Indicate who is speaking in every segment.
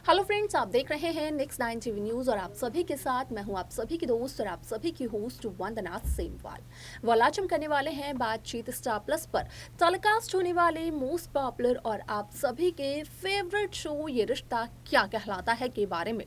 Speaker 1: Hello friends, आप देख रहे हैं नेक्स्ट 9 टीवी न्यूज और आप सभी के साथ मैं हूं आप सभी की दोस्त और आप सभी की होस्ट वंदना सेमवाल। आज हम करने वाले हैं बातचीत स्टार प्लस पर टेलीकास्ट होने वाले मोस्ट पॉपुलर और आप सभी के फेवरेट शो ये रिश्ता क्या कहलाता है के बारे में,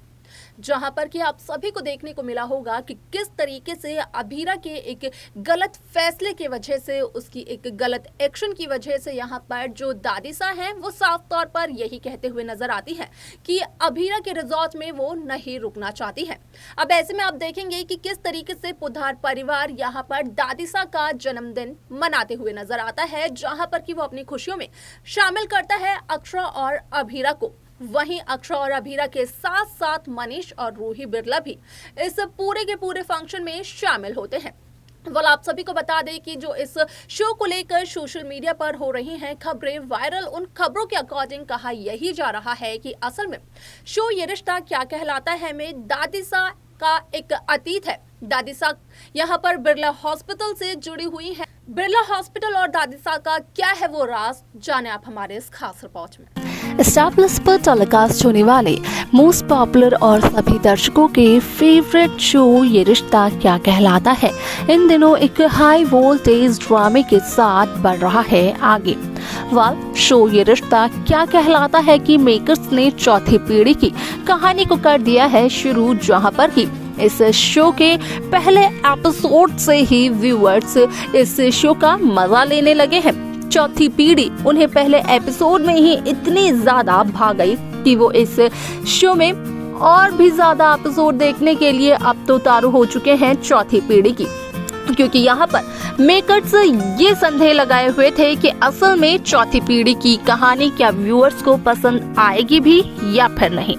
Speaker 1: जहां पर कि आप सभी को देखने को मिला होगा कि किस तरीके से अभीरा के एक गलत फैसले की वजह से, उसकी एक गलत एक्शन की वजह से यहां पर जो दादिसा हैं वो साफ तौर पर यही कहते हुए नजर आती हैं कि अभीरा के रिजॉर्ट में वो नहीं रुकना चाहती है। अब ऐसे में आप देखेंगे कि किस तरीके से पुधार परिवार यहां पर दादिसा का जन्मदिन मनाते हुए नजर आता है, जहां पर कि वो अपनी खुशियों में शामिल करता है अक्षरा और अभीरा को। वहीं अक्षरा और अभीरा के साथ साथ मनीष और रूही बिरला भी इस पूरे के पूरे फंक्शन में शामिल होते हैं। आप सभी को बता दें कि जो इस शो को लेकर सोशल मीडिया पर हो रही हैं खबरें वायरल, उन खबरों के अकॉर्डिंग कहा यही जा रहा है कि असल में शो ये रिश्ता क्या कहलाता है में दादिसा का एक अतीत है। दादिसा यहाँ पर बिरला हॉस्पिटल से जुड़ी हुई है। बिरला हॉस्पिटल और दादिसा का क्या है वो राज, जाने आप हमारे इस खास रिपोर्ट में।
Speaker 2: स्टार प्लस पर टेलीकास्ट होने वाले मोस्ट पॉपुलर और सभी दर्शकों के फेवरेट शो ये रिश्ता क्या कहलाता है इन दिनों एक हाई वोल्टेज ड्रामे के साथ बढ़ रहा है आगे। शो ये रिश्ता क्या कहलाता है कि मेकर्स ने चौथी पीढ़ी की कहानी को कर दिया है शुरू, जहां पर कि इस शो के पहले एपिसोड से ही व्यूअर्स इस शो का मजा लेने लगे हैं। चौथी पीढ़ी उन्हें पहले एपिसोड में ही इतनी ज्यादा भा गई कि वो इस शो में और भी ज्यादा एपिसोड देखने के लिए अब तो तारू हो चुके हैं चौथी पीढ़ी की, क्योंकि यहाँ पर मेकर्स ये संदेह लगाए हुए थे कि असल में चौथी पीढ़ी की कहानी क्या व्यूअर्स को पसंद आएगी भी या फिर नहीं।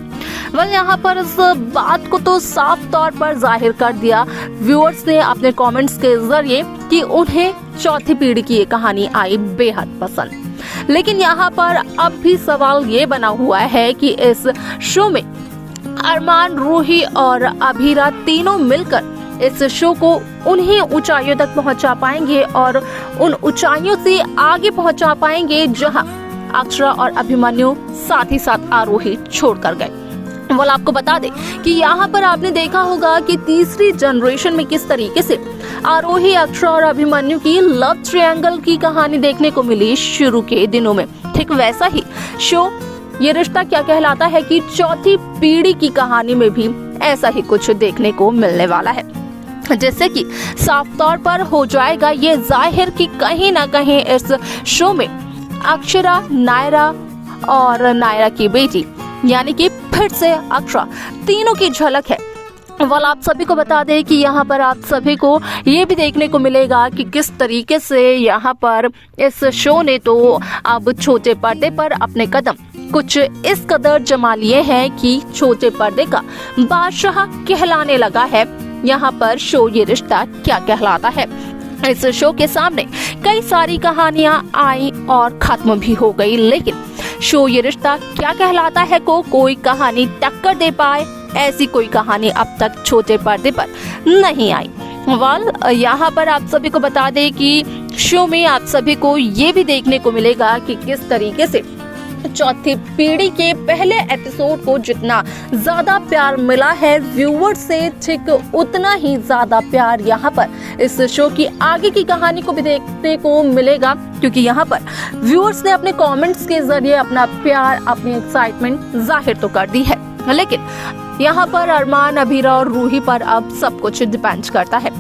Speaker 2: यहाँ पर इस बात को तो साफ तौर पर जाहिर कर दिया व्यूअर्स ने अपने कमेंट्स के जरिए कि उन्हें चौथी पीढ़ी की ये कहानी आई बेहद पसंद। लेकिन यहाँ पर अब भी सवाल ये बना हुआ है कि इस शो में अरमान, रूही और अभीरा तीनों मिलकर इस शो को उन्हीं ऊंचाइयों तक पहुंचा पाएंगे और उन ऊंचाइयों से आगे पहुंचा पाएंगे जहां अक्षरा और अभिमन्यु साथ ही साथ आरोही छोड़कर गए। आपको बता दें कि यहाँ पर आपने देखा होगा कि तीसरी जनरेशन में किस तरीके से आरोही, अक्षरा और अभिमन्यु की लव ट्रायंगल की कहानी देखने को मिली शुरू के दिनों में। ठीक वैसा ही शो ये रिश्ता क्या कहलाता है कि चौथी पीढ़ी की कहानी में भी ऐसा ही कुछ देखने को मिलने वाला है, जैसे कि साफ तौर पर हो जाएगा ये जाहिर कि कहीं ना कहीं इस शो में अक्षरा, नायरा और नायरा की बेटी यानी कि फिर से अक्षरा तीनों की झलक है। आप सभी को बता दें कि यहाँ पर आप सभी को ये भी देखने को मिलेगा कि किस तरीके से यहाँ पर इस शो ने तो अब छोटे पर्दे पर अपने कदम कुछ इस कदर जमा लिए हैं कि छोटे पर्दे का बादशाह कहलाने लगा है। यहाँ पर शो ये रिश्ता क्या कहलाता है। इस शो के सामने कई सारी कहानियां आई और खत्म भी हो गई, लेकिन शो ये रिश्ता क्या कहलाता है को कोई कहानी टक्कर दे पाए ऐसी कोई कहानी अब तक छोटे पर्दे पर नहीं आई। यहाँ पर आप सभी को बता दें कि शो में आप सभी को ये भी देखने को मिलेगा कि किस तरीके से चौथी पीढ़ी के पहले एपिसोड को जितना ज्यादा प्यार मिला है व्यूअर्स से, ठीक उतना ही ज्यादा प्यार यहाँ पर इस शो की आगे की कहानी को भी देखने को मिलेगा, क्योंकि यहाँ पर व्यूअर्स ने अपने कमेंट्स के जरिए अपना प्यार, अपनी एक्साइटमेंट जाहिर तो कर दी है। लेकिन यहाँ पर अरमान, अभीरा और रूही पर अब सब कुछ डिपेंड करता है।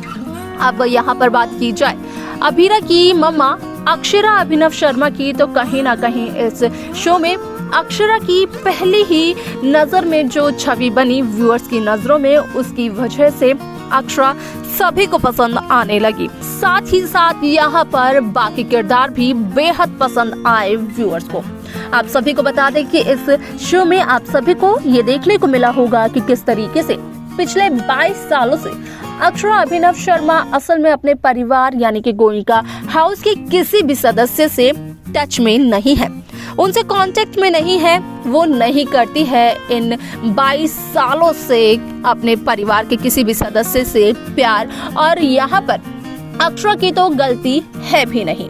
Speaker 2: अब यहाँ पर बात की जाए अभीरा की मम्मा अक्षरा अभिनव शर्मा की, तो कहीं ना कहीं इस शो में अक्षरा की पहली ही नजर में जो छवि बनी व्यूअर्स की नजरों में, उसकी वजह से अक्षरा सभी को पसंद आने लगी। साथ ही साथ यहाँ पर बाकी किरदार भी बेहद पसंद आए व्यूअर्स को। आप सभी को बता दें कि इस शो में आप सभी को ये देखने को मिला होगा कि किस तरीके से पिछले 22 सालों से अक्षरा अभिनव शर्मा असल में अपने परिवार यानी कि गोयिका हाउस के किसी भी सदस्य से टच में नहीं है, उनसे कांटेक्ट में नहीं है, वो नहीं करती है इन 22 सालों से अपने परिवार के किसी भी सदस्य से प्यार, और यहाँ पर अक्षरा की तो गलती है भी नहीं।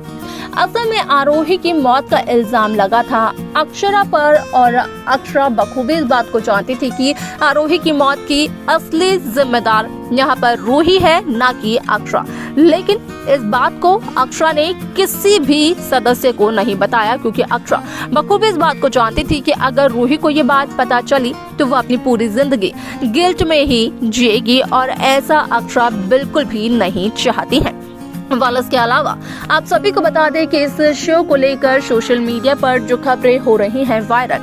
Speaker 2: असल में आरोही की मौत का इल्जाम लगा था अक्षरा पर और अक्षरा बखूबी इस बात को जानती थी कि आरोही की मौत की असली जिम्मेदार यहाँ पर रूही है, ना कि अक्षरा। लेकिन इस बात को अक्षरा ने किसी भी सदस्य को नहीं बताया, क्योंकि अक्षरा बखूबी इस बात को जानती थी कि अगर रूही को ये बात पता चली तो वो अपनी पूरी जिंदगी गिल्ट में ही जिएगी, और ऐसा अक्षरा बिल्कुल भी नहीं चाहती है। इसके अलावा आप सभी को बता दें कि इस शो को लेकर सोशल मीडिया पर जो खबरें हो रही हैं वायरल,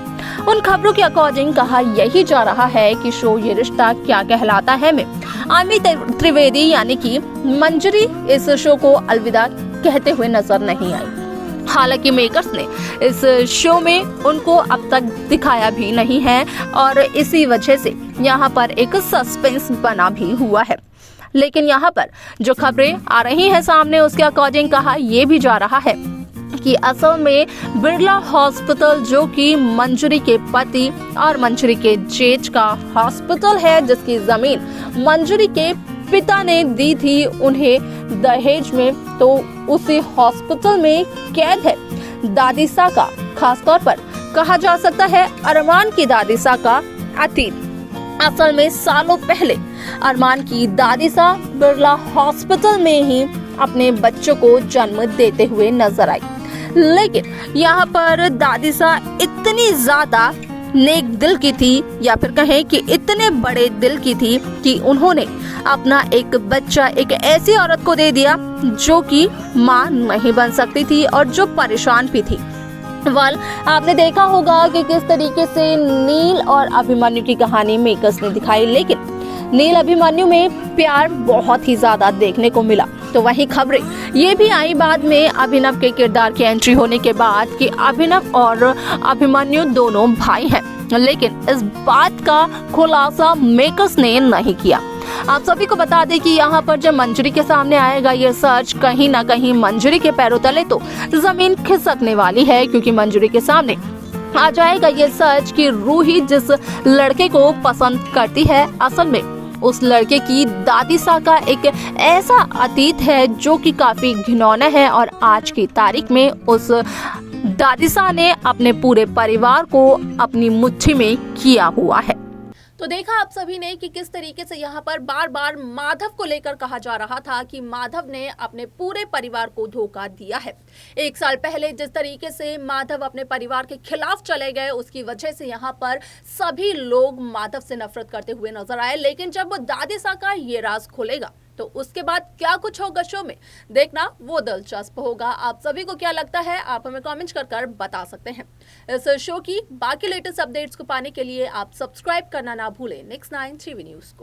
Speaker 2: उन खबरों के अकॉर्डिंग कहा यही जा रहा है कि शो ये रिश्ता क्या कहलाता है में आमी त्रिवेदी यानी कि मंजरी इस शो को अलविदा कहते हुए नजर नहीं आई। हालांकि मेकर्स ने इस शो में उनको अब तक दिखाया भी नहीं है और इसी वजह से यहाँ पर एक सस्पेंस बना भी हुआ है। लेकिन यहाँ पर जो खबरें आ रही हैं सामने, उसके अकॉर्डिंग कहा यह भी जा रहा है कि असल में बिरला हॉस्पिटल, जो कि मंजरी के पति और मंजरी के जेठ का हॉस्पिटल है, जिसकी जमीन मंजरी के पिता ने दी थी उन्हें दहेज में, तो उसी हॉस्पिटल में कैद है दादिसा का, खासतौर पर कहा जा सकता है अरमान की दादिसा का अतीत। असल में सालों पहले अरमान की दादिसा बिरला हॉस्पिटल में ही अपने बच्चों को जन्म देते हुए नजर आई। लेकिन यहाँ पर दादिसा इतनी ज्यादा नेक दिल की थी, या फिर कहें कि इतने बड़े दिल की थी कि उन्होंने अपना एक बच्चा एक ऐसी औरत को दे दिया जो कि माँ नहीं बन सकती थी और जो परेशान भी थी। आपने देखा होगा कि किस तरीके से नील और अभिमन्यु की कहानी मेकर्स ने दिखाई, लेकिन नील अभिमन्यु में प्यार बहुत ही ज्यादा देखने को मिला। तो वही खबरें ये भी आई बाद में अभिनव के किरदार की एंट्री होने के बाद कि अभिनव और अभिमन्यु दोनों भाई हैं, लेकिन इस बात का खुलासा मेकर्स ने नहीं किया। आप सभी को बता दें कि यहाँ पर जब मंजरी के सामने आएगा ये सच, कहीं ना कहीं मंजरी के पैरों तले तो जमीन खिसकने वाली है, क्योंकि मंजरी के सामने आ जाएगा ये सच कि रूही जिस लड़के को पसंद करती है, असल में उस लड़के की दादिसा का एक ऐसा अतीत है जो कि काफी घिनौना है, और आज की तारीख में उस दादिसा ने अपने पूरे परिवार को अपनी मुट्ठी में किया हुआ है।
Speaker 1: तो देखा आप सभी ने कि किस तरीके से यहाँ पर बार बार माधव को लेकर कहा जा रहा था कि माधव ने अपने पूरे परिवार को धोखा दिया है। एक साल पहले जिस तरीके से माधव अपने परिवार के खिलाफ चले गए, उसकी वजह से यहाँ पर सभी लोग माधव से नफरत करते हुए नजर आए। लेकिन जब वो दादिसा का ये राज खोलेगा तो उसके बाद क्या कुछ होगा शो में, देखना वो दिलचस्प होगा। आप सभी को क्या लगता है, आप हमें कमेंट कर बता सकते हैं। इस शो की बाकी लेटेस्ट अपडेट्स को पाने के लिए आप सब्सक्राइब करना ना भूलें Next 9 TV न्यूज को।